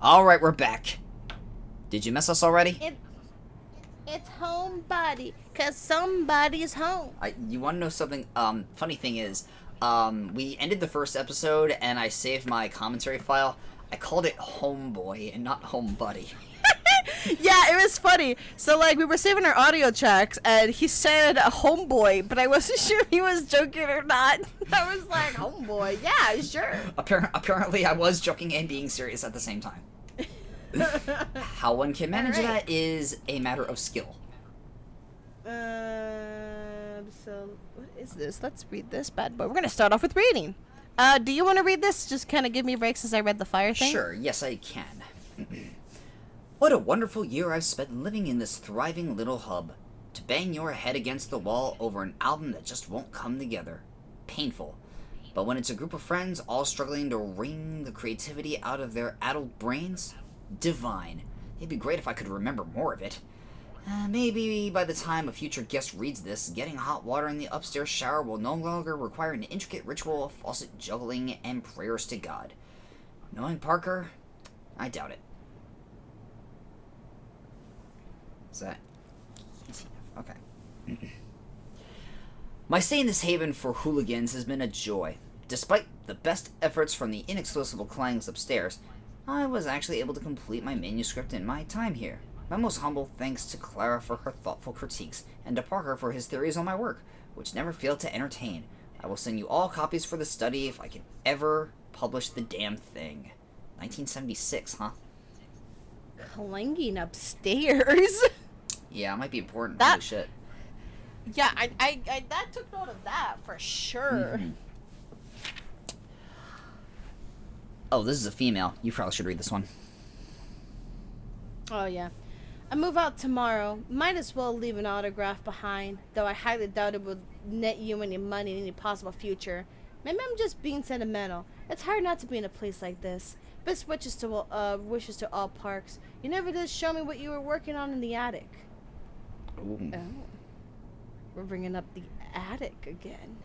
Alright, we're back. Did you miss us already? It's Homebody, 'cause somebody's home. You want to know something? Funny thing is, we ended the first episode and I saved my commentary file. I called it Homeboy and not Homebody. Yeah, it was funny. So, like, we were saving our audio tracks, and he said homeboy, but I wasn't sure if he was joking or not. I was like, homeboy, yeah, sure. Apparently, I was joking and being serious at the same time. How one can manage that is a matter of skill. So, what is this? Let's read this bad boy. We're going to start off with reading. Do you want to read this? Just kind of give me a break since I read the fire thing? Sure, yes, I can. What a wonderful year I've spent living in this thriving little hub. To bang your head against the wall over an album that just won't come together. Painful. But when it's a group of friends all struggling to wring the creativity out of their addled brains, divine. It'd be great if I could remember more of it. Maybe by the time a future guest reads this, getting hot water in the upstairs shower will no longer require an intricate ritual of faucet juggling and prayers to God. Knowing Parker, I doubt it. Is that easy enough? Okay. My stay in this haven for hooligans has been a joy. Despite the best efforts from the inexplicable clangs upstairs, I was actually able to complete my manuscript in my time here. My most humble thanks to Clara for her thoughtful critiques, and to Parker for his theories on my work, which never failed to entertain. I will send you all copies for the study if I can ever publish the damn thing. 1976, huh? Clanging upstairs. Yeah, it might be important. That- Holy shit. Yeah, I that took note of that for sure. Mm-hmm. Oh, this is a female. You probably should read this one. Oh, yeah. I move out tomorrow. Might as well leave an autograph behind, though I highly doubt it would net you any money in any possible future. Maybe I'm just being sentimental. It's hard not to be in a place like this. Best wishes to all Parks. You never did show me what you were working on in the attic. Ooh. Oh. We're bringing up the attic again.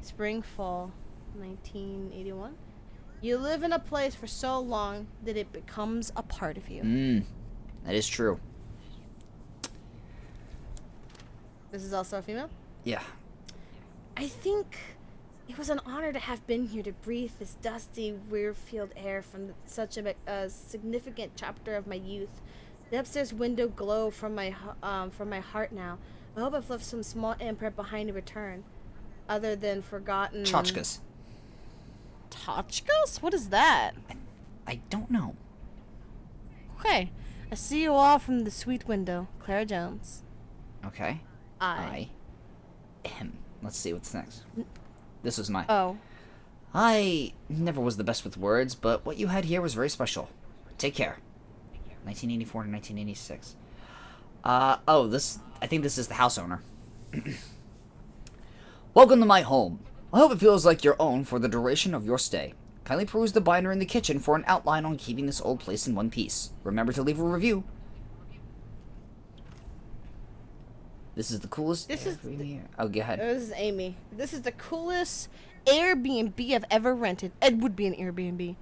Spring, fall, 1981. You live in a place for so long that it becomes a part of you. That is true. This is also a female? Yeah. I think it was an honor to have been here to breathe this dusty, weird-filled air from such a significant chapter of my youth. The upstairs window glow from my heart now. I hope I've left some small imprint behind to return, other than forgotten... Tchotchkes. Tchotchkes? What is that? I don't know. Okay. I see you all from the sweet window. Clara Jones. Okay. I. Let's see what's next. This was my... Oh. I never was the best with words, but what you had here was very special. Take care. 1984 to 1986. I think this is the house owner. Welcome to my home. I hope it feels like your own for the duration of your stay. Kindly peruse the binder in the kitchen for an outline on keeping this old place in one piece. Remember to leave a review. This is the coolest... Oh, go ahead. This is Amy. This is the coolest Airbnb I've ever rented. It would be an Airbnb.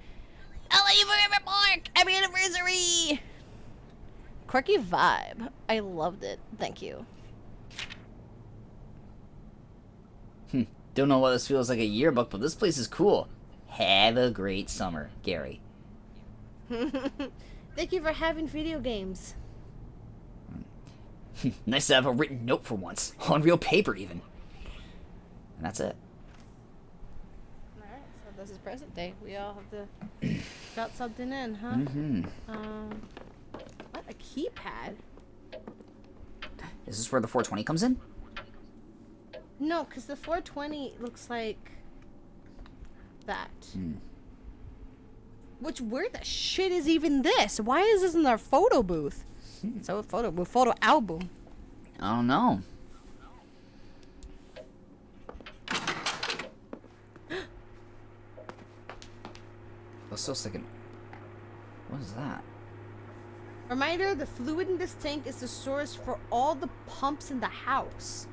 I love you forever, Mark! Happy anniversary! Quirky vibe. I loved it. Thank you. Don't know why this feels like a yearbook, but this place is cool. Have a great summer, Gary. Thank you for having video games. Nice to have a written note for once. On real paper, even. And that's it. Alright, so this is present day. We all have to got something in, huh? What? A keypad? Is this where the 420 comes in? No, because the 420 looks like that. Which, where the shit is even this? Why is this in our photo booth? So, photo album. I don't know. I was still thinking, what is that? Reminder, the fluid in this tank is the source for all the pumps in the house.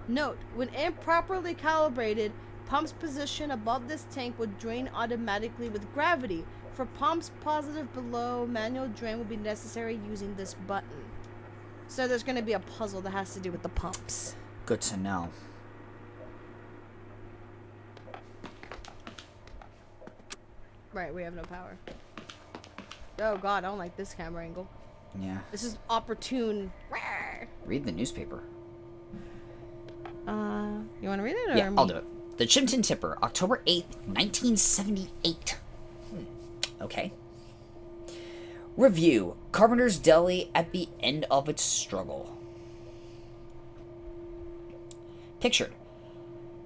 Note, when improperly calibrated, pumps position above this tank would drain automatically with gravity, For pumps positive below, manual drain will be necessary using this button. So there's going to be a puzzle that has to do with the pumps. Good to know. Right, we have no power. Oh god, I don't like this camera angle. Yeah. This is opportune. Read the newspaper. You want to read it? Or Yeah, me? I'll do it. The Chimpton Tipper, October 8th, 1978. Okay. Review. Carpenter's Deli at the end of its struggle. Pictured.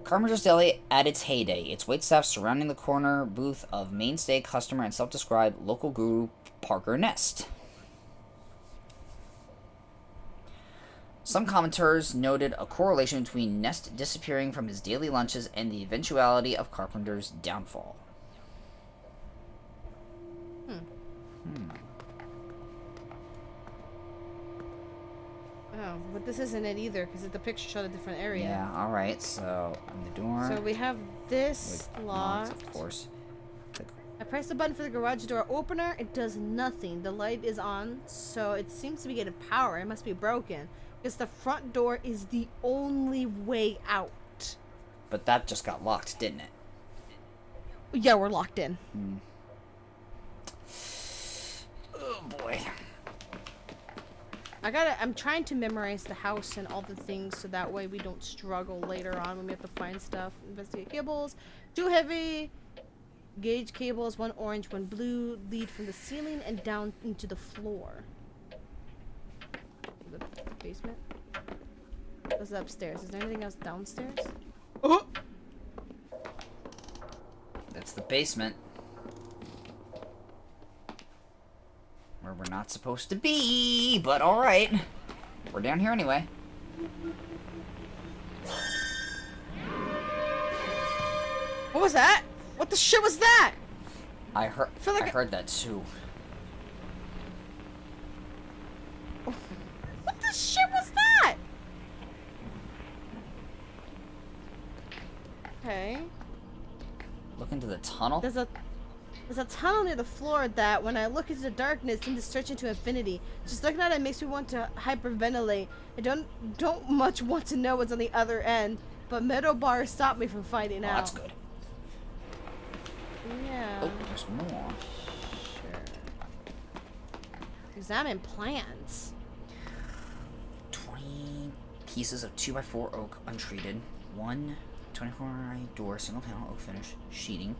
Carpenter's Deli at its heyday. Its waitstaff surrounding the corner booth of mainstay customer and self-described local guru Parker Nest. Some commenters noted a correlation between Nest disappearing from his daily lunches and the eventuality of Carpenter's downfall. Oh, but this isn't it either, because the picture showed a different area. Yeah, alright, so on the door. So we have this locked. Of course. I press the button for the garage door opener. It does nothing. The light is on, so it seems to be getting power. It must be broken. Because the front door is the only way out. But that just got locked, didn't it? Yeah, we're locked in. Oh boy. I'm trying to memorize the house and all the things so that way we don't struggle later on when we have to find stuff. Investigate cables. Too heavy. Gauge cables. One orange, one blue. Lead from the ceiling and down into the floor. The basement. What's upstairs? Is there anything else downstairs? Oh! That's the basement. Where we're not supposed to be, but alright. We're down here anyway. What was that? What the shit was that? I heard that too. What the shit was that? Okay. Look into the tunnel. There's a tunnel near the floor that, when I look into the darkness, seems to stretch into infinity. Just looking at it makes me want to hyperventilate. I don't much want to know what's on the other end, but metal bars stop me from finding out. That's good. Yeah. Oh, there's more. Sure. Examine plans. 20 pieces of 2x4 oak untreated. 1 24 door single panel oak finish sheeting.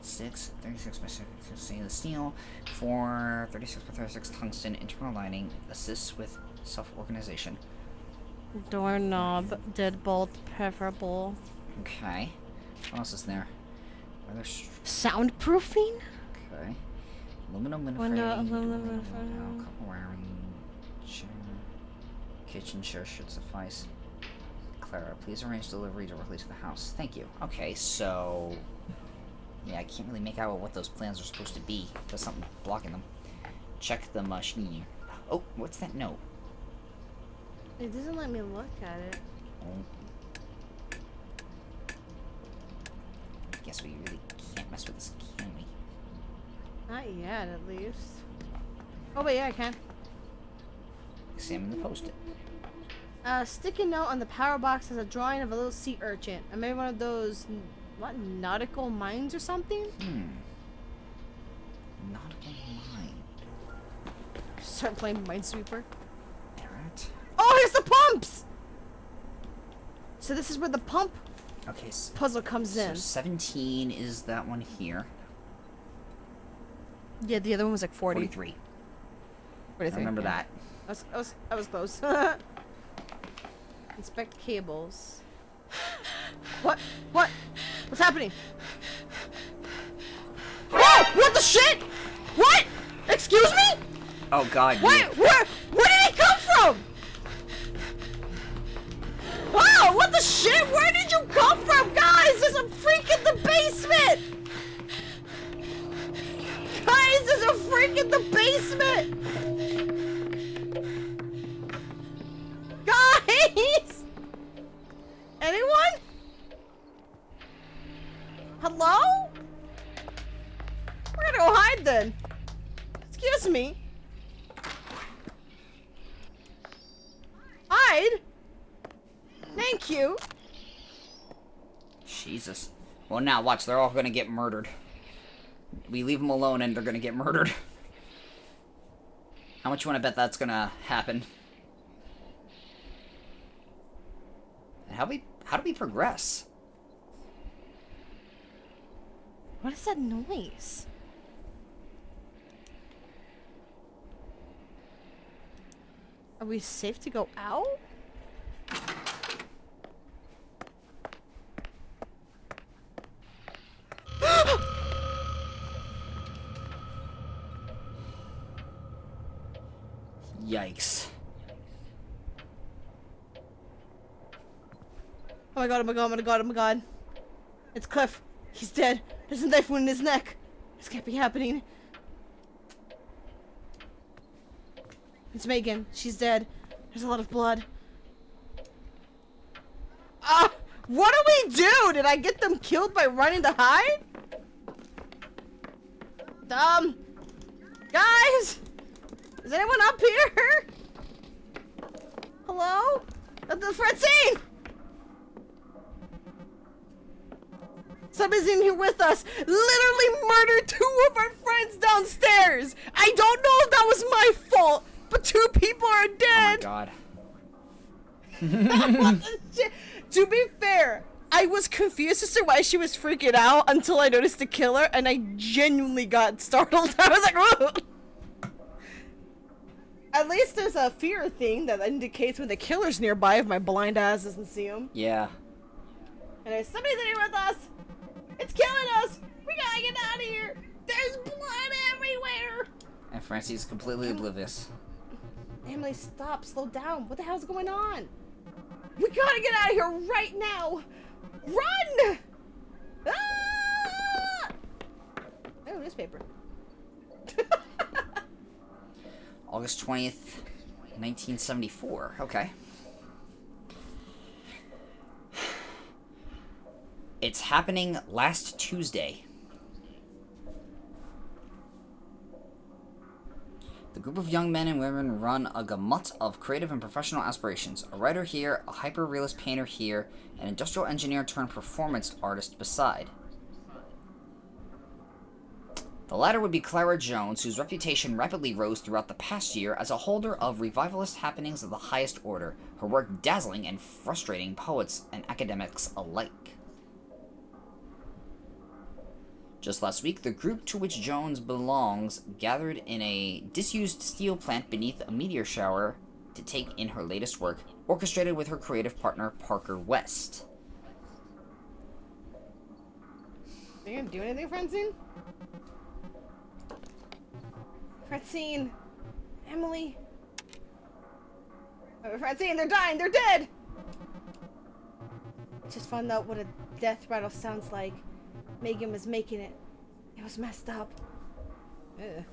6 36 by 6 stainless steel. 4 36 by 36 tungsten internal lining. Assists with self-organization. Doorknob, deadbolt, preferable. Okay. What else is there? Are there Soundproofing? okay. Aluminum window Window, frame. aluminum window, frame. copper wiring. Chair. Kitchen chair should suffice. Clara, please arrange delivery directly to the house. Thank you. Okay, so yeah, I can't really make out what those plans are supposed to be. There's something blocking them. Check the machine. Oh, what's that note? It doesn't let me look at it. Oh. Guess we really can't mess with this, can we? Not yet, at least. Oh, wait, yeah, I can. Examine the post-it. Sticky note on the power box has a drawing of a little sea urchin. I made one of those, what, nautical mines or something? Nautical mind. Start playing Minesweeper. Alright. Oh, here's the pumps! So this is where the pump Okay, puzzle comes so in. 17 is that one here. Yeah, the other one was like 40. 43. 43. I remember yeah. that. I was close. Inspect cables. What? What? What's happening? Oh! What the shit? What? Excuse me? Oh god. Wait, where did he come from? Wow, what the shit? Where did you come from, guys? There's a freak in the basement! Guys, there's a freak in the basement! Guys! Anyone? Hello? We're gonna go hide then. hide. Thank you. Jesus. Well, now watch. They're all gonna get murdered. We leave them alone, and they're gonna get murdered. How much you want to bet that's gonna happen? And how do we progress? What is that noise? Are we safe to go out? Yikes. Oh my god, oh my god, oh my god, oh my god. It's Cliff. He's dead. There's a knife wound in his neck. This can't be happening. It's Megan. She's dead. There's a lot of blood. Ah! What do we do? Did I get them killed by running to hide? Guys! Is anyone up here? Hello? The Francine! Somebody's in here with us. Literally murdered 2 of our friends downstairs. I don't know if that was my fault, but 2 people are dead. Oh my god. What the shit? To be fair, I was confused as to why she was freaking out until I noticed the killer, and I genuinely got startled. I was like, "Ugh." At least there's a fear thing that indicates when the killer's nearby if my blind ass doesn't see him. Yeah. And there's somebody's in here with us. It's killing us. We gotta get out of here. There's blood everywhere. And Francie's completely oblivious. Emily, stop. Slow down. What the hell's going on? We gotta get out of here right now. Run! Ah! Oh, newspaper. August 20th, 1974. Okay. It's happening last Tuesday. The group of young men and women run a gamut of creative and professional aspirations. A writer here, a hyper-realist painter here, an industrial engineer turned performance artist beside. The latter would be Clara Jones, whose reputation rapidly rose throughout the past year as a holder of revivalist happenings of the highest order, her work dazzling and frustrating poets and academics alike. Just last week, the group to which Jones belongs gathered in a disused steel plant beneath a meteor shower to take in her latest work, orchestrated with her creative partner, Parker West. Are you gonna do anything, Francine? Francine! Emily! Francine, they're dying! They're dead! Just found out what a death rattle sounds like. Megan was making it. It was messed up. Ugh.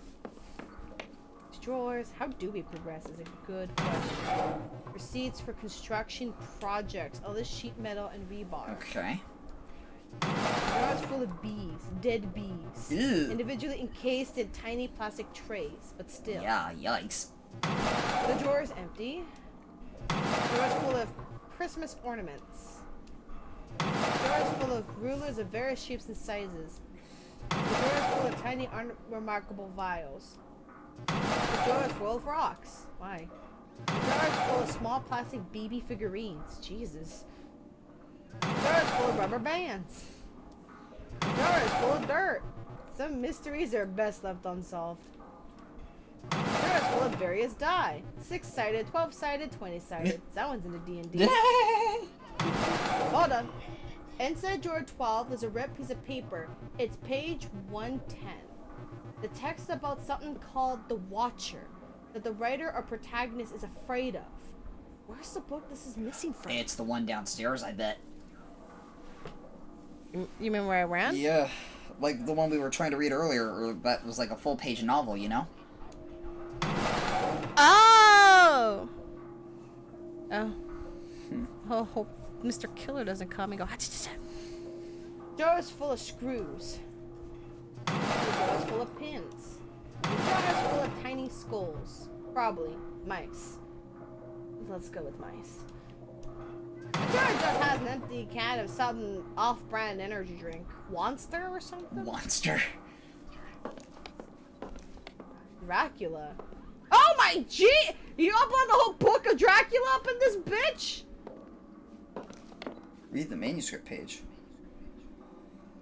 Drawers. How do we progress is a good question. Receipts for construction projects. All this sheet metal and rebar. Okay. Drawers full of bees. Dead bees. Ew. Individually encased in tiny plastic trays, but still. Yeah, yikes. The drawer is empty. Drawers full of Christmas ornaments. Drawers full of rulers of various shapes and sizes. The drawer is full of tiny, unremarkable vials. The drawer is full of rocks. Why? The drawer is full of small plastic BB figurines. Jesus. The drawer is full of rubber bands. The drawer is full of dirt. Some mysteries are best left unsolved. The drawer is full of various die. 6-sided, 12-sided, 20-sided. That one's in the D&D. Hold on. Inside drawer 12 is a red piece of paper. It's page 110. The text is about something called the Watcher, that the writer or protagonist is afraid of. Where's the book this is missing from? It's the one downstairs, I bet. You mean where I ran? Yeah, like the one we were trying to read earlier, or that was like a full-page novel, you know? Oh! Oh. Oh, hope Mr. Killer doesn't come and go. Jar is full of screws. The jar is full of pins. The jar is full of tiny skulls. Probably mice. Let's go with mice. Sure, it just has an empty can of some off-brand energy drink. Monster or something? Monster. Dracula. Oh my G! You upload the whole book of Dracula up in this bitch? Read the manuscript page.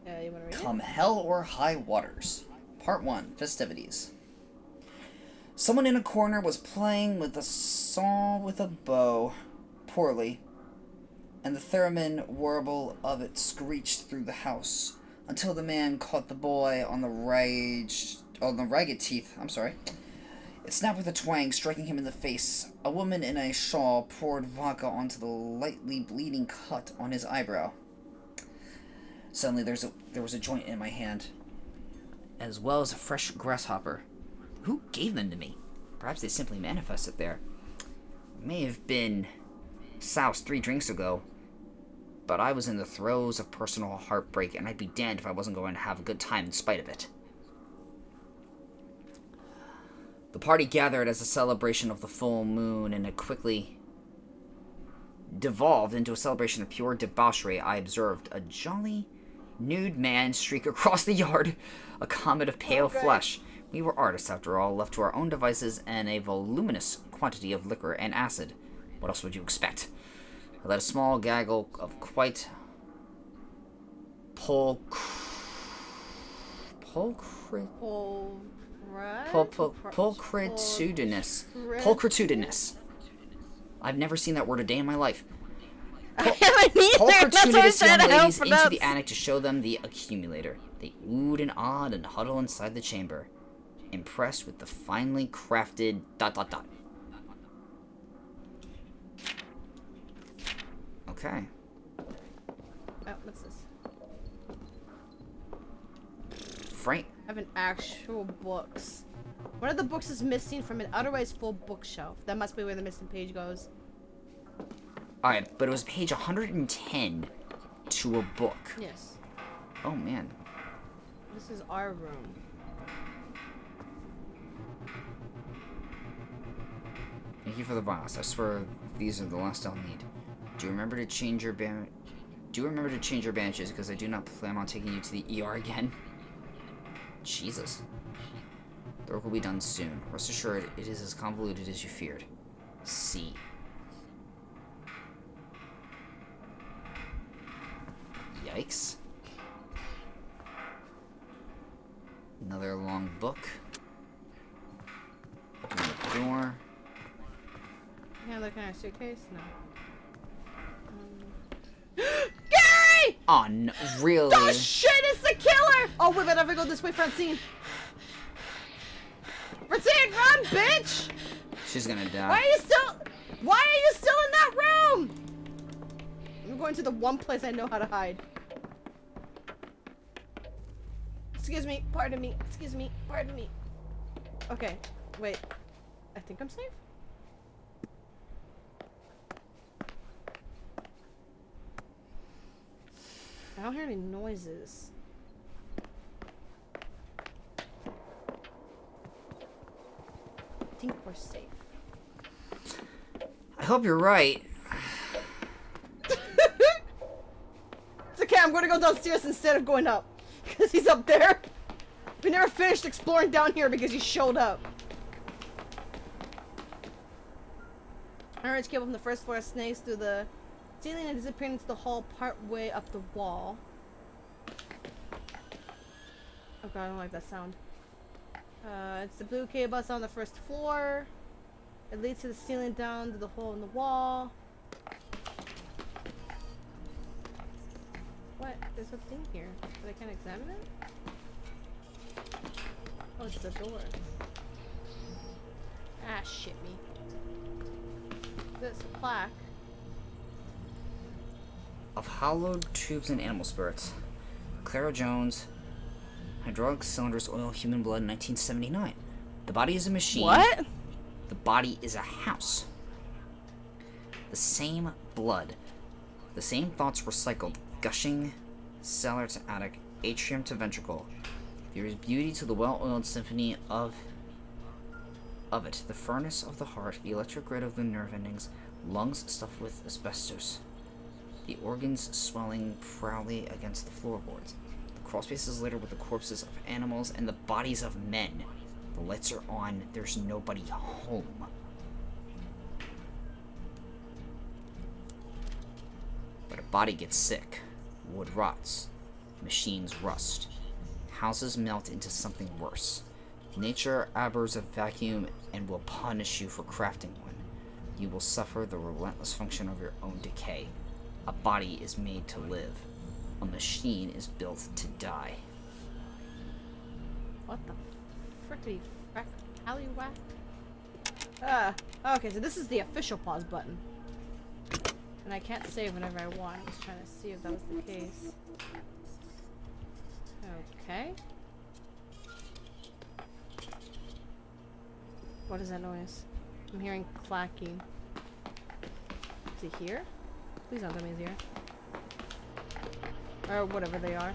Yeah, you wanna read Come Hell or High Waters. Part 1. Festivities. Someone in a corner was playing with a saw with a bow. Poorly. And the theremin warble of it screeched through the house until the man caught the boy on the ragged teeth. It snapped with a twang, striking him in the face. A woman in a shawl poured vodka onto the lightly bleeding cut on his eyebrow. Suddenly there was a joint in my hand, as well as a fresh grasshopper. Who gave them to me? Perhaps they simply manifested there. It may have been soused 3 drinks ago, but I was in the throes of personal heartbreak, and I'd be damned if I wasn't going to have a good time in spite of it. The party gathered as a celebration of the full moon, and it quickly devolved into a celebration of pure debauchery. I observed a jolly, nude man streak across the yard, a comet of pale flesh. We were artists, after all, left to our own devices, and a voluminous quantity of liquor and acid. What else would you expect? I let a small gaggle of quite pulchritudinous. I've never seen that word a day in my life. I haven't either. That's what I'm trying to help into the attic to show them the accumulator. They oohed and awed and huddled inside the chamber, impressed with the finely crafted ... Okay. Oh, what's this? Frank. I have an actual books. One of the books is missing from an otherwise full bookshelf. That must be where the missing page goes. Alright, but it was page 110 to a book. Yes. Oh, man. This is our room. Thank you for the vials. I swear these are the last I'll need. Do you remember to change your bandages, because I do not plan on taking you to the ER again. Jesus. The work will be done soon. Rest assured, it is as convoluted as you feared. C. Yikes. Another long book. Open the door. Can I look in our suitcase? No. Gary! Oh, no, really? Oh shit, it's the killer! Oh, we better go this way, Francine. Francine, run, bitch! She's gonna die. Why are you still in that room? I'm going to the one place I know how to hide. Excuse me, pardon me, excuse me, pardon me. Okay, wait. I think I'm safe? I don't hear any noises. I think we're safe. I hope you're right. It's okay, I'm gonna go downstairs instead of going up. Because he's up there. We never finished exploring down here because he showed up. Orange cable from the first floor snakes through the ceiling and disappeared into the hall part way up the wall. Oh god, I don't like that sound. It's the blue cable that's on the first floor. It leads to the ceiling down to the hole in the wall. What? There's a thing here, but I can't examine it? Oh, it's the door. Ah, shit me. This plaque. Of hollowed tubes and animal spirits. Clara Jones, hydraulic cylinders, oil, human blood, 1979. The body is a machine. What? The body is a house. The same blood. The same thoughts recycled. Gushing, cellar to attic, atrium to ventricle. There is beauty to the well-oiled symphony of it. The furnace of the heart, the electric grid of the nerve endings, Lungs stuffed with asbestos. The organs swelling proudly against the floorboards. The crawl space is littered with the corpses of animals and the bodies of men. The lights are on. There's nobody home. But a body gets sick. Wood rots. Machines rust. Houses melt into something worse. Nature abhors a vacuum and will punish you for crafting one. You will suffer the relentless function of your own decay. A body is made to live. A machine is built to die. What the frickety frack alley-whack? Okay, so this is the official pause button. And I can't save whenever I want. I was trying to see if that was the case. Okay. What is that noise? I'm hearing clacking. Is he here? Please don't tell me he's here. Or whatever they are.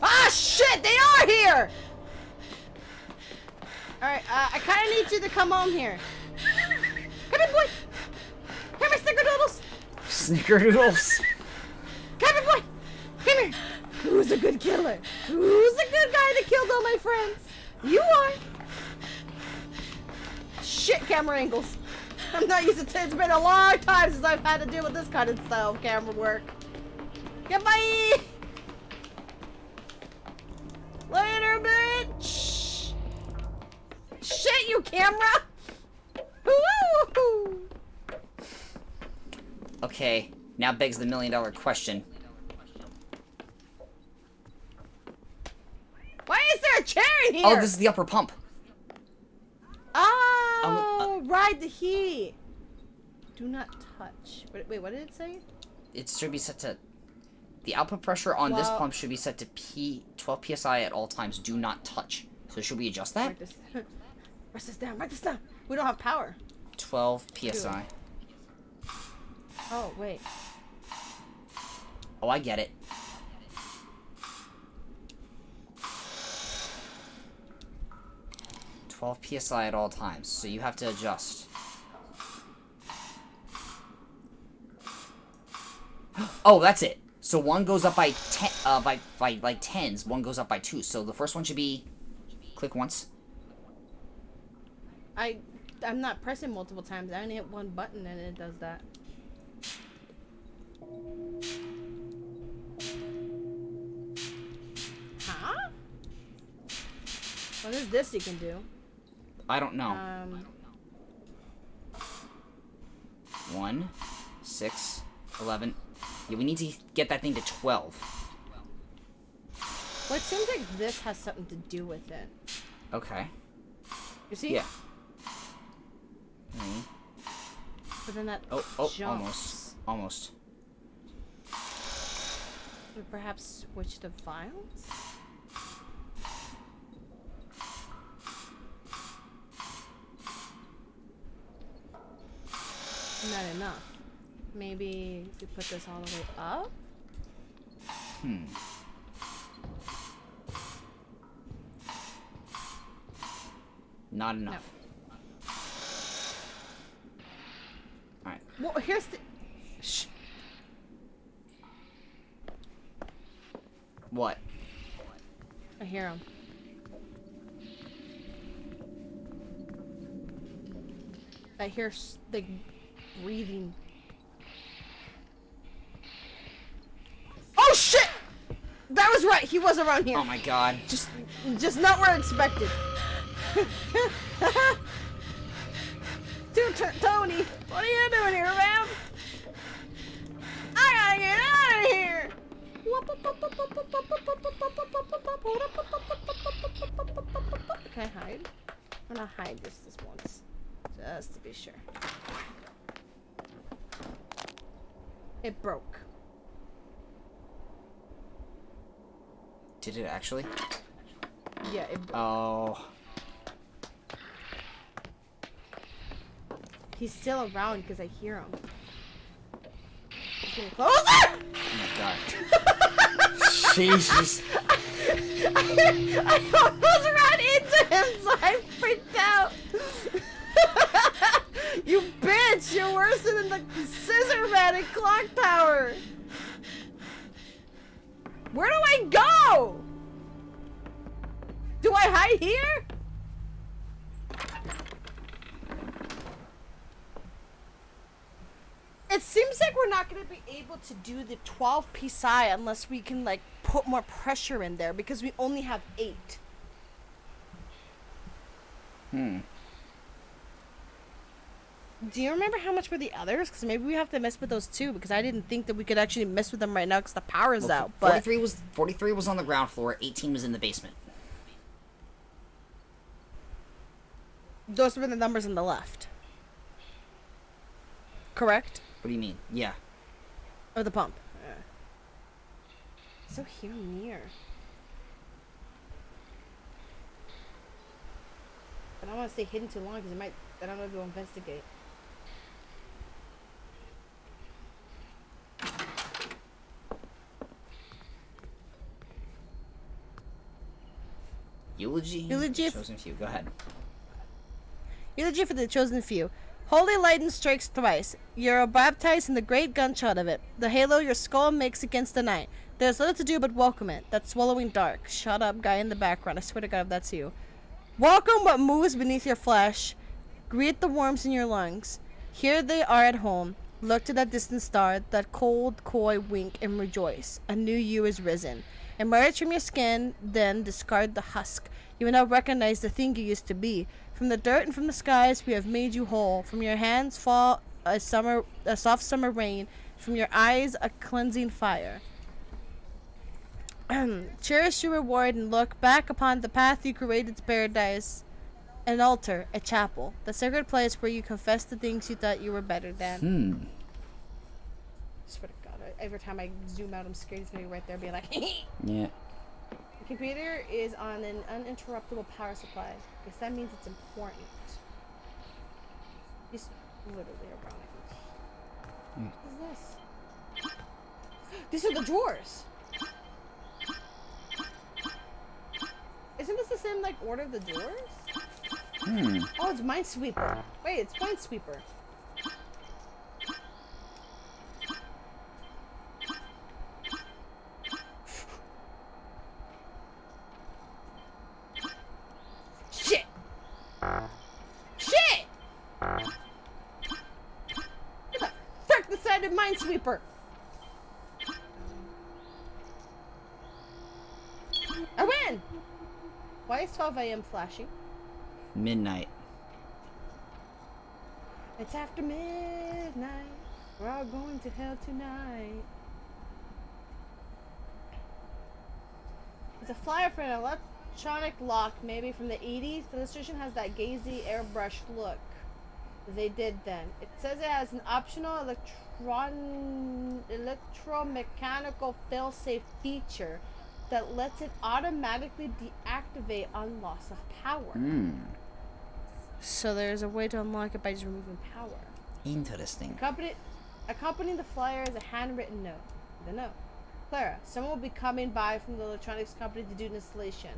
Ah, shit! They are here! Alright, I kinda need you to come home here. Come here, boy! Come here, snickerdoodles! Snickerdoodles? Come here, boy! Come here! Who's a good killer? Who's a good guy that killed all my friends? You are! Shit, camera angles. I'm not used to it. It's been a long time since I've had to deal with this kind of style of camera work. Goodbye! Later, bitch! Shit, you camera! Woo! Okay, now begs the $1,000,000 question. Why is there a chair in here? Oh, this is the upper pump. Oh, ride the heat. Do not touch. Wait, what did it say? It should be set to... The output pressure on this pump should be set to 12 psi at all times. Do not touch. So should we adjust that? Write this down. Write this down. We don't have power. 12 psi. Oh, wait. Oh, I get it. PSI at all times, so you have to adjust. Oh, that's it. So one goes up by 10, by like tens. One goes up by 2. So the first one should be. Click once. I'm not pressing multiple times. I only hit one button and it does that. Huh? What is this you can do? I don't know. 1, 6, 11. Yeah, we need to get that thing to 12. Well, it seems like this has something to do with it. Okay. You see? Yeah. But then that jumps. Almost. Would perhaps switch the files? Not enough. Maybe if we put this all the way up? Not enough. No. Alright. Well, here's the... Shh. What? I hear him. I hear, like, breathing. Oh, shit! That was right. He was around here. Oh, my God. Just not where I expected. Dude, Tony, what are you doing here, man? I gotta get out of here. Can I hide? I'm gonna hide this once, just to be sure. It broke. Did it actually? Yeah, it broke. Oh. He's still around because I hear him. He's getting closer! Oh my God. Jesus. I almost ran into I freaked out. You bitch! You're worse than the scissor man in Clock Tower. Where do I go? Do I hide here? It seems like we're not going to be able to do the 12 PSI unless we can like put more pressure in there because we only have 8. Do you remember how much were the others? Because maybe we have to mess with those too. Because I didn't think that we could actually mess with them right now because the power is out. But 43 was on the ground floor. 18 was in the basement. Those were the numbers on the left. Correct? What do you mean? Yeah. Or the pump. So here near. But I don't want to stay hidden too long because it might. I don't know if you'll investigate. Eulogy? Chosen few. Go ahead. Eulogy for the chosen few. Holy lightning strikes thrice. You're baptized in the great gunshot of it. The halo your skull makes against the night. There's little to do but welcome it. That swallowing dark. Shut up, guy in the background. I swear to God if that's you. Welcome what moves beneath your flesh. Greet the worms in your lungs. Here they are at home. Look to that distant star, that cold, coy wink and rejoice. A new you is risen. Emerge from your skin, then discard the husk. You will now recognize the thing you used to be. From the dirt and from the skies, we have made you whole. From your hands fall a soft summer rain. From your eyes, a cleansing fire. Cherish your reward and look back upon the path you created to paradise. An altar, a chapel, the sacred place where you confess the things you thought you were better than. I swear to God, every time I zoom out, I'm scared he's gonna be right there being like, Yeah. The computer is on an uninterruptible power supply. Guess that means it's important. He's literally around. What is this? These are the drawers! Isn't this the same, like, order of the drawers? Oh, it's Minesweeper. Wait, it's Minesweeper. Shit! Shit! What the frick decided Minesweeper? I win! Why is 12 a.m. flashing? Midnight. It's after midnight. We're all going to hell tonight. It's a flyer for an electronic lock, maybe from the 80s. The illustration has that gazy airbrushed look they did then. It says it has an optional electromechanical failsafe feature that lets it automatically deactivate on loss of power. So there's a way to unlock it by just removing power. Interesting. Accompanying the flyer is a handwritten note. The note. Clara, someone will be coming by from the electronics company to do an installation.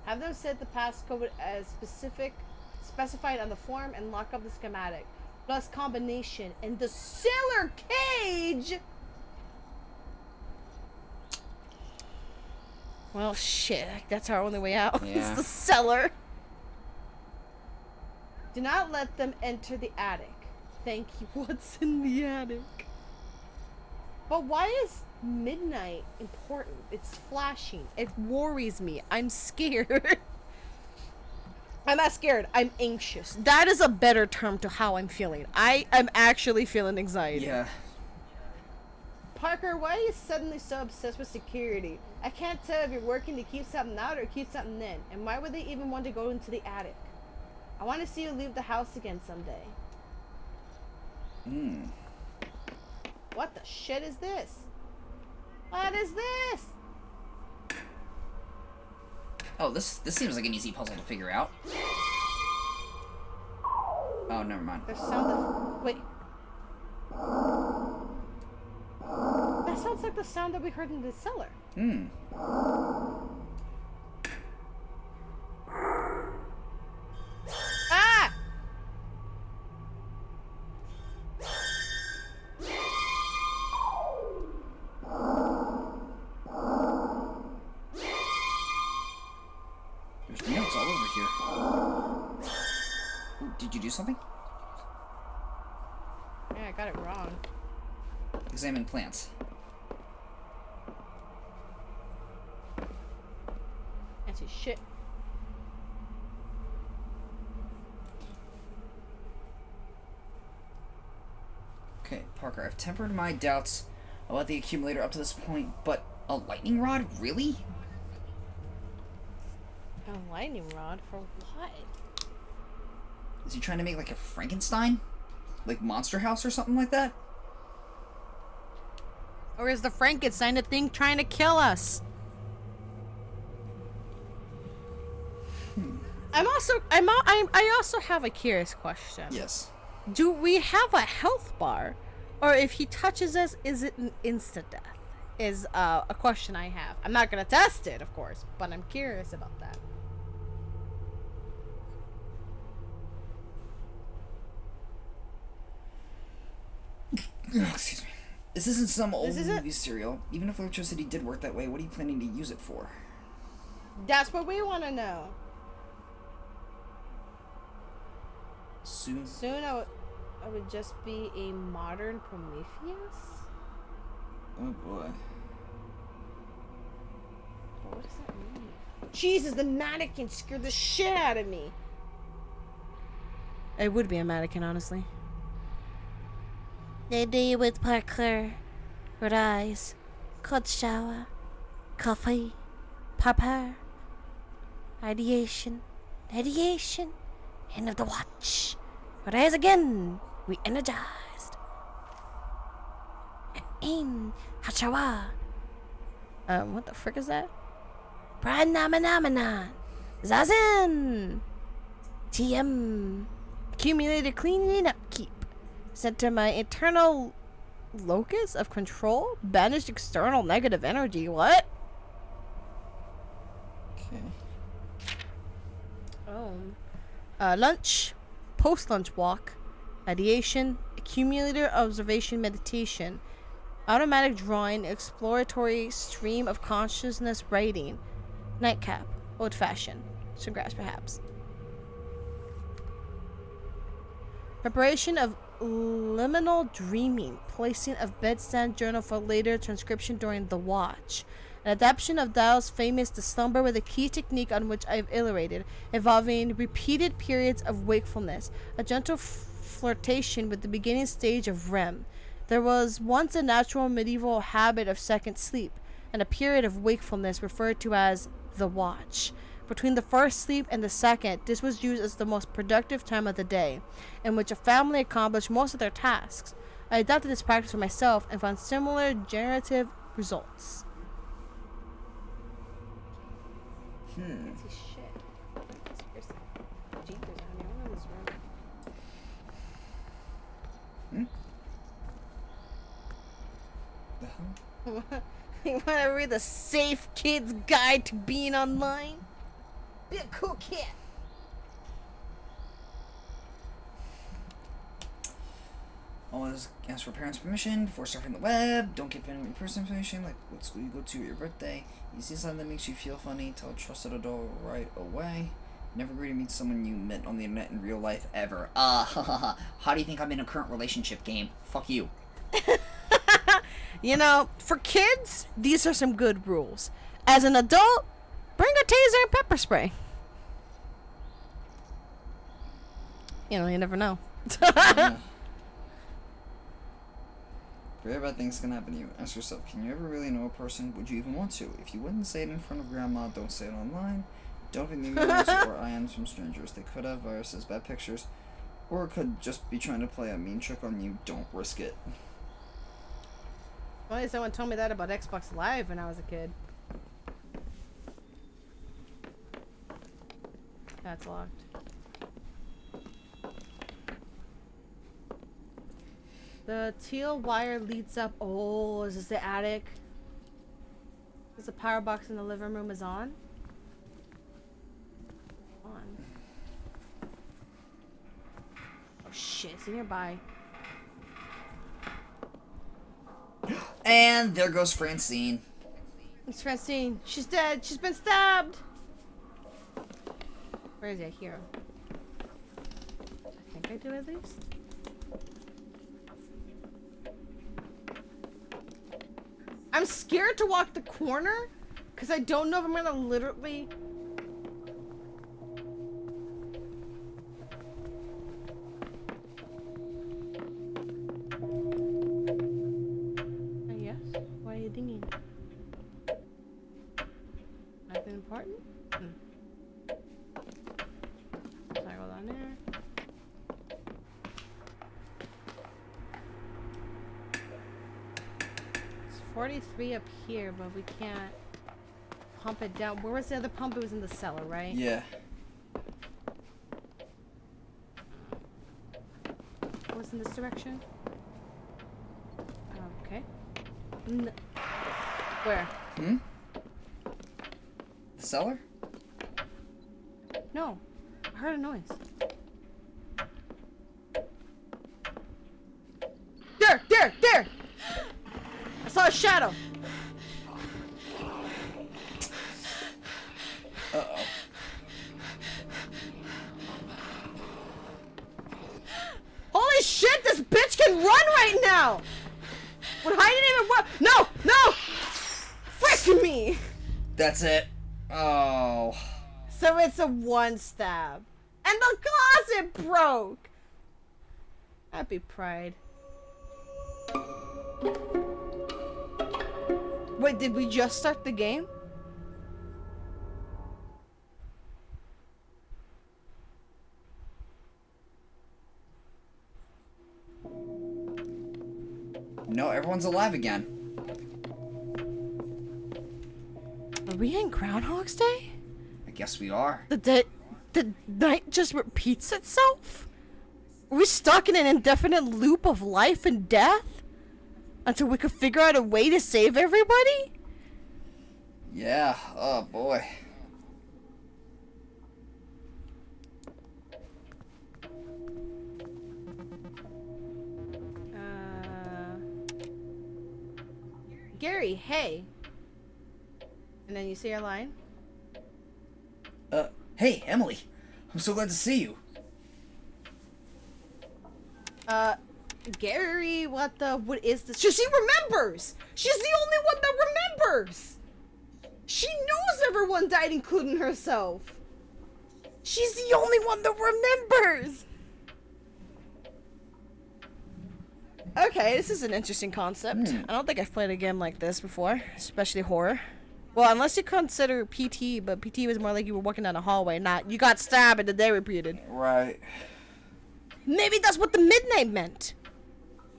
Have them set the passcode as specified on the form and lock up the schematic. Plus combination in the cellar cage! Well, shit. That's our only way out. Yeah. It's the cellar. Do not let them enter the attic. Thank you. What's in the attic? But why is midnight important? It's flashing. It worries me. I'm scared. I'm not scared. I'm anxious. That is a better term to how I'm feeling. I am actually feeling anxiety. Yeah. Parker, why are you suddenly so obsessed with security? I can't tell if you're working to keep something out or keep something in. And why would they even want to go into the attic? I want to see you leave the house again someday. What the shit is this? What is this? Oh, this seems like an easy puzzle to figure out. Oh, never mind. There's sound of... Wait. That sounds like the sound that we heard in the cellar. There's notes all over here. Ooh, did you do something? Yeah, I got it wrong. Examine plants. That's his shit. Okay, Parker, I've tempered my doubts about the accumulator up to this point, but a lightning rod? Really? A lightning rod for what? Is he trying to make like a Frankenstein? Like Monster House or something like that? Or is the Frankenstein a thing trying to kill us? I also have a curious question. Yes. Do we have a health bar, or if he touches us, is it an instant death? Is a question I have. I'm not gonna test it, of course, but I'm curious about that. Excuse me. This isn't some old isn't- movie serial. Even if electricity did work that way, what are you planning to use it for? That's what we want to know. Soon. Soon I would just be a modern Prometheus? Oh boy. But what does that mean? Jesus, the mannequin scared the shit out of me. It would be a mannequin, honestly. They do with Parker. Red eyes. Cold shower. Coffee. Papa. Ideation. Radiation. End of the watch. Rise again. We energized. Aim. Hachawa. What the frick is that? Pranamanaman. Zazen. TM. Accumulated cleaning upkeep. Center my internal locus of control. Banished external negative energy. What? Okay. Lunch. Post-lunch walk. Ideation. Accumulator observation meditation. Automatic drawing. Exploratory stream of consciousness writing. Nightcap. Old-fashioned. Some grass perhaps. Preparation of liminal dreaming. Placing of bedstand journal for later transcription during the watch. An adaptation of Dial's famous The Slumber with a key technique on which I have elaborated, involving repeated periods of wakefulness, a gentle flirtation with the beginning stage of REM. There was once a natural medieval habit of second sleep, and a period of wakefulness referred to as the watch. Between the first sleep and the second, this was used as the most productive time of the day, in which a family accomplished most of their tasks. I adopted this practice for myself and found similar generative results. Fancy shit. Seriously. Jeepers, honey, I know this room. The hell? You wanna read the Safe Kid's Guide to Being Online? Be a cool kid. Always ask for parents' permission before surfing the web. Don't give anyone your personal information, like what school you go to or your birthday. You see something that makes you feel funny, tell a trusted adult right away. Never agree to meet someone you met on the internet in real life ever. How do you think I'm in a current relationship game? Fuck you. You know, for kids, these are some good rules. As an adult, bring a taser and pepper spray. You know, you never know. Yeah. Very bad things can happen to you. Ask yourself, can you ever really know a person? Would you even want to? If you wouldn't say it in front of grandma, don't say it online. Don't get emails or IMs from strangers. They could have viruses, bad pictures, or could just be trying to play a mean trick on you. Don't risk it. Only someone told me that about Xbox Live when I was a kid. That's locked. The teal wire leads up. Oh, is this the attic? Is the power box in the living room is on? On. Oh shit, it's nearby. And there goes Francine. It's Francine. She's dead. She's been stabbed. Where is he? Here. I think I do at least. I'm scared to walk the corner because I don't know if I'm gonna literally. Yes. Why are you dinging? Nothing important? Sorry, hold on there. It's 43 up here, but we can't pump it down. Where was the other pump? It was in the cellar, right? Yeah. It was in this direction? Okay. Where? The cellar? No. I heard a noise. There! There! There! I saw a shadow. Uh-oh. Holy shit! This bitch can run right now! When I didn't even work. No! No! Frick me! That's it. Oh. So it's a one stab. And the closet broke! Happy Pride. Wait, did we just start the game? No, everyone's alive again. Are we in Groundhog's Day? I guess we are. The night just repeats itself? Are we stuck in an indefinite loop of life and death? Until we could figure out a way to save everybody? Yeah. Oh, boy. Gary, hey. And then you say your line. Hey, Emily. I'm so glad to see you. Gary, what is this? She remembers! She's the only one that remembers! She knows everyone died, including herself. She's the only one that remembers! Okay, this is an interesting concept. I don't think I've played a game like this before, especially horror. Well, unless you consider PT, but PT was more like you were walking down a hallway, not you got stabbed and the day repeated. Right. Maybe that's what the midnight meant.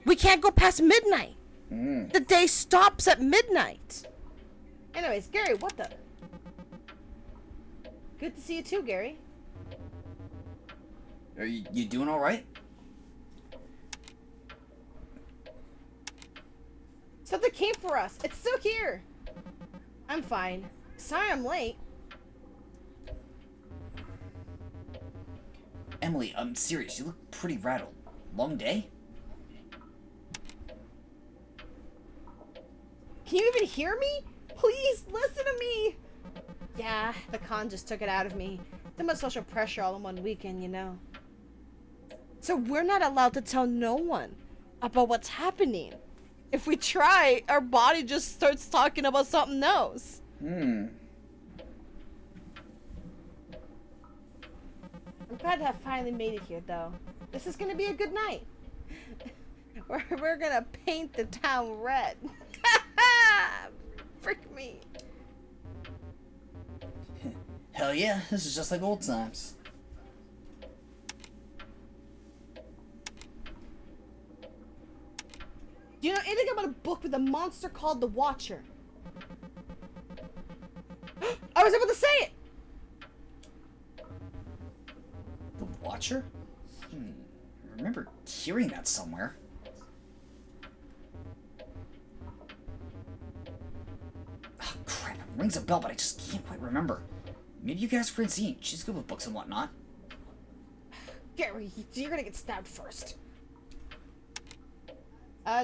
We can't go past midnight. The day stops at midnight. Anyways, Gary, what the? Good to see you too, Gary. Are you doing all right? Something came for us. It's still here. I'm fine. Sorry I'm late. Emily, I'm serious. You look pretty rattled. Long day? Can you even hear me? Please listen to me. Yeah, the con just took it out of me. Too much social pressure all in one weekend, you know. So we're not allowed to tell no one about what's happening. If we try, our body just starts talking about something else. Hmm. I'm glad to have finally made it here, though. This is gonna be a good night. We're gonna paint the town red. Frick me. Hell yeah, this is just like old times. Do you know anything about a book with a monster called the Watcher? I was able to say it! The Watcher? I remember hearing that somewhere. Oh, crap. It rings a bell, but I just can't quite remember. Maybe you could ask Francine. She's good with books and whatnot. Gary, you're gonna get stabbed first.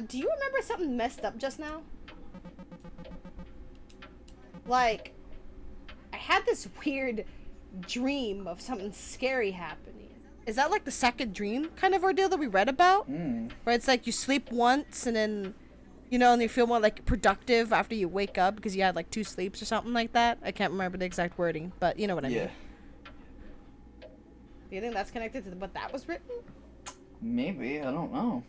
Do you remember something messed up just now? Like, I had this weird dream of something scary happening. Is that like the second dream kind of ordeal that we read about? Where it's like you sleep once and then, and you feel more like productive after you wake up because you had like 2 sleeps or something like that. I can't remember the exact wording, but you know what I mean. Do you think that's connected to what that was written? Maybe, I don't know.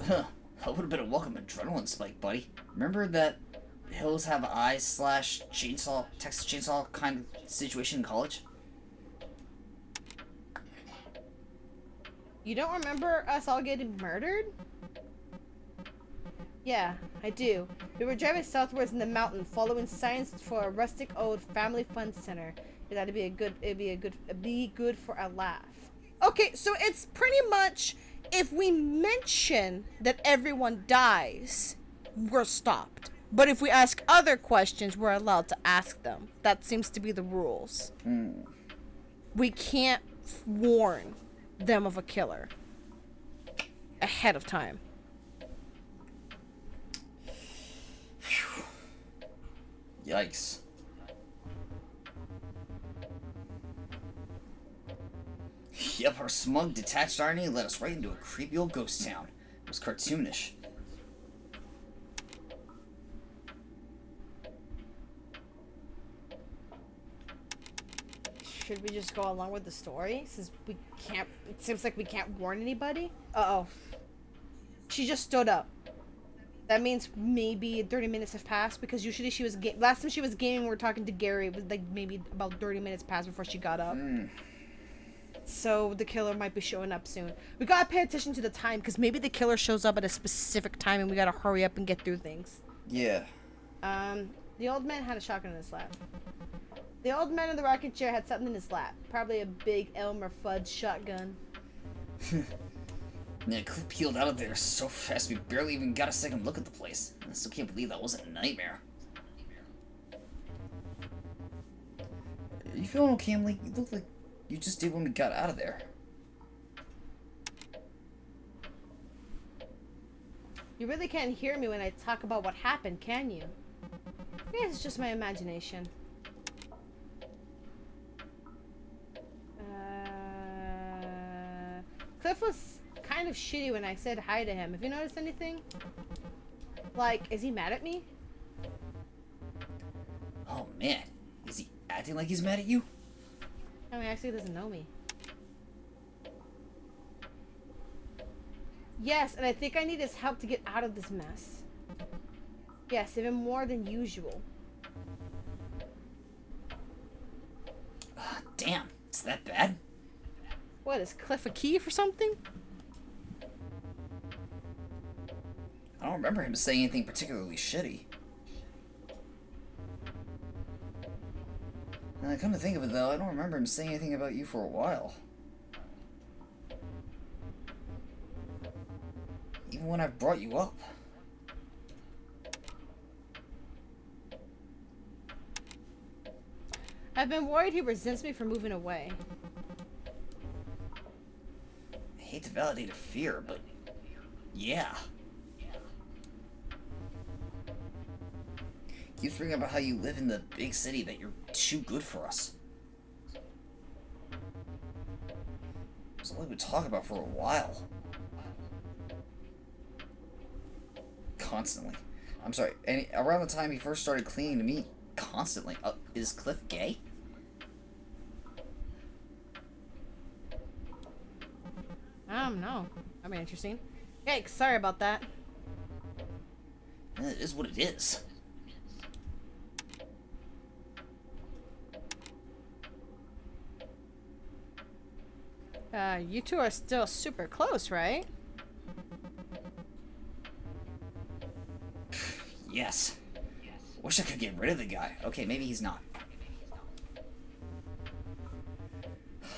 That would have been a welcome adrenaline spike, buddy. Remember that hills have eyes / chainsaw, Texas chainsaw kind of situation in college? You don't remember us all getting murdered? Yeah, I do. We were driving southwards in the mountain, following signs for a rustic old family fun center. It'd be good for a laugh. Okay, so it's pretty much if we mention that everyone dies, we're stopped. But if we ask other questions, we're allowed to ask them. That seems to be the rules. We can't warn them of a killer ahead of time. Yikes. Yep, our smug, detached irony led us right into a creepy old ghost town. It was cartoonish. Should we just go along with the story? Since we can't, it seems like we can't warn anybody. Uh-oh. She just stood up. That means maybe 30 minutes have passed because usually she was last time she was gaming, we were talking to Gary. It was like maybe about 30 minutes passed before she got up. So the killer might be showing up soon. We gotta pay attention to the time because maybe the killer shows up at a specific time and we gotta hurry up and get through things. Yeah. The old man had a shotgun in his lap. The old man in the rocking chair had something in his lap. Probably a big Elmer Fudd shotgun. Yeah, Cliff peeled out of there so fast we barely even got a second look at the place. I still can't believe that wasn't a nightmare. Are you feeling okay, Emily? You look like you just did when we got out of there. You really can't hear me when I talk about what happened, can you? Yeah, it's just my imagination. Cliff was kind of shitty when I said hi to him. Have you noticed anything? Like, is he mad at me? Oh man, is he acting like he's mad at you? I mean, actually, he doesn't know me. Yes, and I think I need his help to get out of this mess. Yes, even more than usual. Damn, it's that bad? What, is Cliff a key for something? I don't remember him saying anything particularly shitty. And I come to think of it though, I don't remember him saying anything about you for a while. Even when I've brought you up. I've been worried he resents me for moving away. I hate to validate a fear, but yeah. Keeps bringing about how you live in the big city, that you're too good for us. It's all we would talk about for a while. Constantly. I'm sorry, around the time he first started clinging to me, constantly. Is Cliff gay? I don't know. I mean, interesting. Yikes, sorry about that. It is what it is. You two are still super close, right? Yes. Wish I could get rid of the guy. Okay, maybe he's not.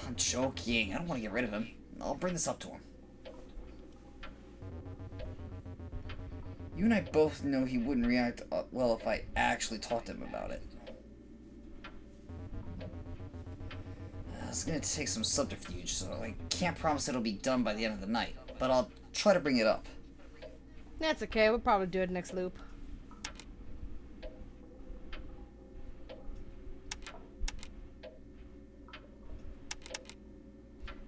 I'm joking. I don't want to get rid of him. I'll bring this up to him. You and I both know he wouldn't react well if I actually talked to him about it. It's gonna take some subterfuge, so I can't promise it'll be done by the end of the night, but I'll try to bring it up. That's okay. We'll probably do it next loop.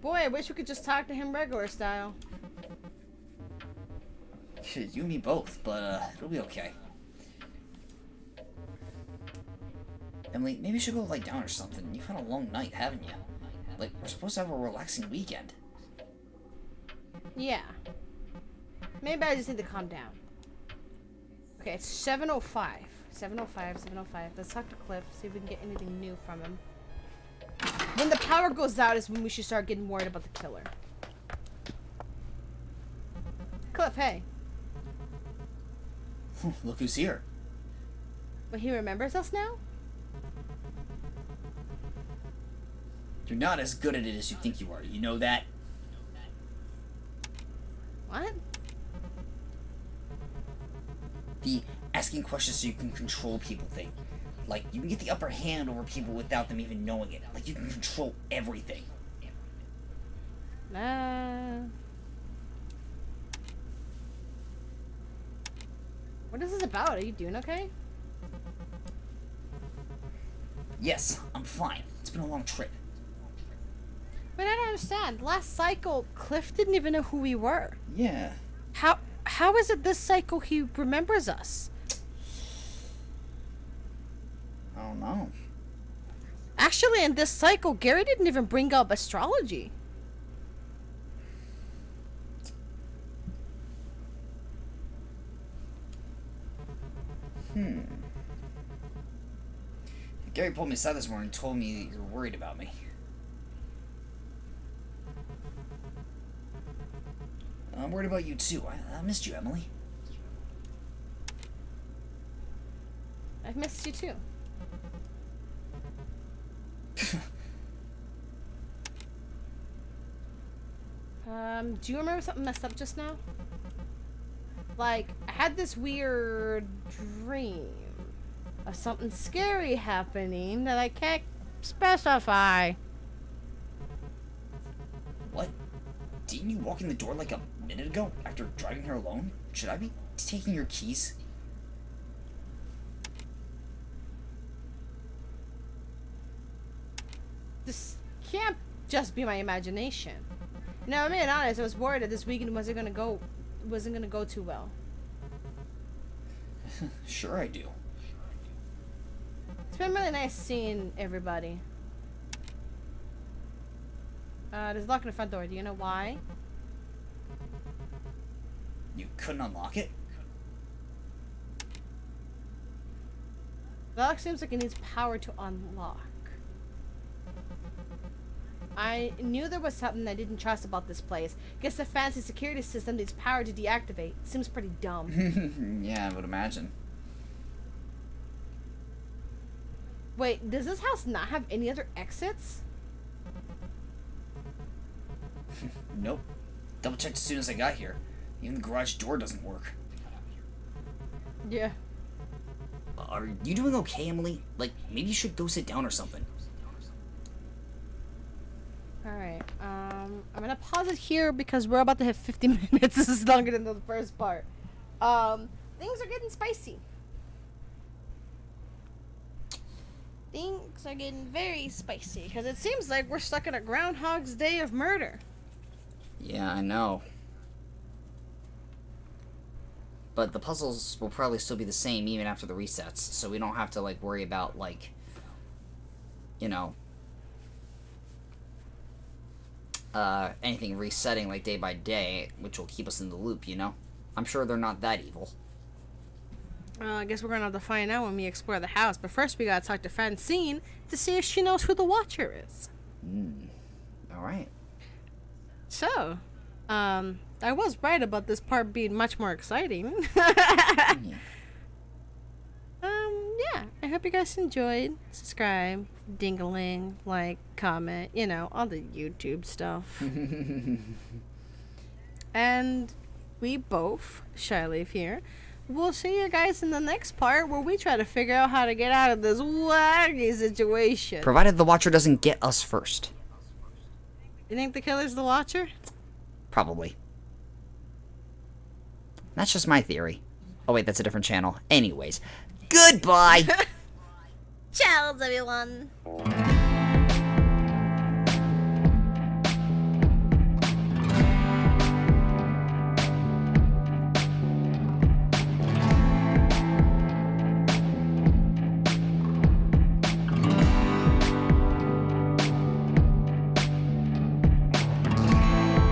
Boy, I wish we could just talk to him regular style. You and me both, but it'll be okay. Emily, maybe you should go lie down or something. You've had a long night, haven't you? Like, we're supposed to have a relaxing weekend. Yeah. Maybe I just need to calm down. Okay, it's 7:05. 7:05. Let's talk to Cliff, see if we can get anything new from him. When the power goes out is when we should start getting worried about the killer. Cliff, hey. Look who's here. But he remembers us now? You're not as good at it as you think you are. You know that? What? The asking questions so you can control people thing. Like, you can get the upper hand over people without them even knowing it. Like, you can control everything. What is this about? Are you doing okay? Yes, I'm fine. It's been a long trip. But I don't understand. Last cycle, Cliff didn't even know who we were. Yeah. How is it this cycle he remembers us? I don't know. Actually, in this cycle, Gary didn't even bring up astrology. Gary pulled me aside this morning and told me you were worried about me. I'm worried about you too. I missed you, Emily. I've missed you too. Do you remember something messed up just now? Like, I had this weird dream of something scary happening that I can't specify. What? Didn't you walk in the door like a minute ago after driving here alone? Should I be taking your keys? This can't just be my imagination. You know, I'm being honest, I was worried that this weekend wasn't gonna go too well. Sure I do. It's been really nice seeing everybody. There's a lock in the front door. Do you know why? You couldn't unlock it? The lock seems like it needs power to unlock. I knew there was something I didn't trust about this place. Guess the fancy security system needs power to deactivate. Seems pretty dumb. Yeah, I would imagine. Wait, does this house not have any other exits? Nope. Double checked as soon as I got here. Even the garage door doesn't work. Yeah. Are you doing okay, Emily? Like, maybe you should go sit down or something. Alright, I'm gonna pause it here because we're about to hit 50 minutes. This is longer than the first part. Things are getting spicy. Things are getting very spicy because it seems like we're stuck in a Groundhog's Day of murder. Yeah, I know. But the puzzles will probably still be the same even after the resets, so we don't have to, like, worry about, like, you know, anything resetting, like, day by day, which will keep us in the loop, you know? I'm sure they're not that evil. I guess we're gonna have to find out when we explore the house, but first we gotta talk to Francine to see if she knows who the Watcher is. Alright. So, I was right about this part being much more exciting. Yeah, I hope you guys enjoyed. Subscribe, ding-a-ling, like, comment, you know, all the YouTube stuff. And we both, Shyleaf here, we'll see you guys in the next part where we try to figure out how to get out of this wacky situation. Provided the Watcher doesn't get us first. You think the killer's the Watcher? Probably. That's just my theory. Oh wait, that's a different channel. Anyways, goodbye! Ciao, everyone.